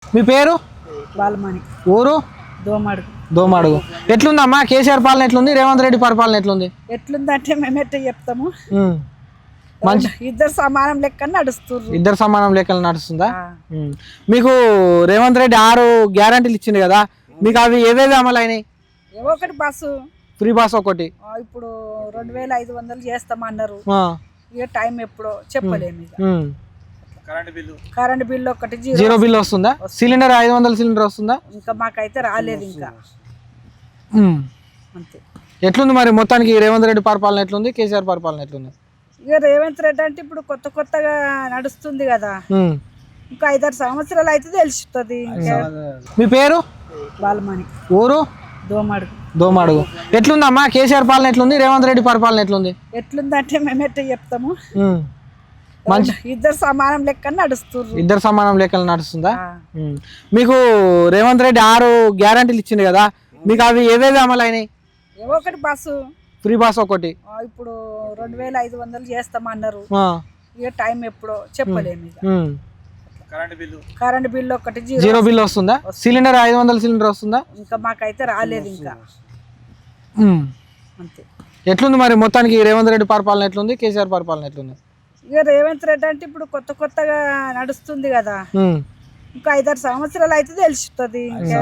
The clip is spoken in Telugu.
మీ పేరు? బాలమణి. ఊరు? దోమడుగు. దోమడుగు. ఎట్లుందమ్మా కేసీఆర్ పాలన ఎట్లుంది, రేవంత్ రెడ్డి పరిపాలన ఎట్లుంది? ఎట్లుందంటే మేమెట్ట చెప్తాము, ఉమ్. మంచి ఇద్దరు సమానం లెక్క నడుస్తుర్రు. ఇద్దరు సమానం లెక్కలు నడుస్తుందా? ఆ. మీకు రేవంత్ రెడ్డి 6 గ్యారంటీలు ఇచ్చింది కదా, మీకు అవి ఏవేవి అమలు అయినాయి? ఏవో ఒకటి బస్సు ఫ్రీ బాస్ ఒకటి, ఇప్పుడు 2500 చేస్తామన్నారు. ఆ. ఇక టైం ఎప్పుడో చెప్పలేము. ఇక ఉమ్. కరెంట్ బిల్లు ఒకటి జీరో బిల్ వస్తుందా? సిలిండర్ 500 సిలిండర్ వస్తుందా? ఇంకా మాకైతే రాలేదు ఇంకా. ఉమ్. అంతే. ఎట్లుంది మరి మొత్తానికి రేవంత్ రెడ్డి పరిపాలన ఎట్లుంది, కేసీఆర్ పరిపాలన ఎట్లుంది? ఇక రేవంత్ రెడ్డి అంటే ఇప్పుడు కొత్తగా నడుస్తుంది కదా, ఉమ్. ఇంకా 5-6 సంవత్సరాలు అయితే తెలుస్తుంది. ఇంకా మీ పేరు? బాలమణి. ఊరు? దోమడుగు. దోమడుగు. ఎట్లుందమ్మా కేసీఆర్ పాలన ఎట్లుంది, రేవంత్ రెడ్డి పరిపాలన ఎట్లుంది? ఎట్లుందంటే మేమెట్ట చెప్తాము, ఉమ్. మంచి ఇద్దరు సమానం లెక్క నడుస్తుర్రు. ఇద్దరు సమానం లెక్కలు నడుస్తుందా? ఆ. మీకు రేవంత్ రెడ్డి 6 గ్యారంటీలు ఇచ్చింది కదా, మీకు అవి ఏవేవి అమలు అయినాయి? ఏవో ఒకటి బస్సు ఫ్రీ బాస్ ఒకటి, ఇప్పుడు 2500 చేస్తామన్నారు. ఆ. ఇక టైం ఎప్పుడో చెప్పలేము. ఇక ఉమ్. కరెంట్ బిల్లు ఒకటి జీరో బిల్ వస్తుందా? సిలిండర్ 500 సిలిండర్ వస్తుందా? ఇంకా మాకైతే రాలేదు ఇంకా. ఉమ్. అంతే. ఎట్లుంది మరి మొత్తానికి రేవంత్ రెడ్డి పరిపాలన ఎట్లుంది, కేసీఆర్ పరిపాలన ఎట్లుంది? ఇక రేవంత్ రెడ్డి అంటే ఇప్పుడు కొత్తగా నడుస్తుంది కదా, ఉమ్. ఇంకా 5-6 సంవత్సరాలు అయితే తెలుస్తుంది. ఇంకా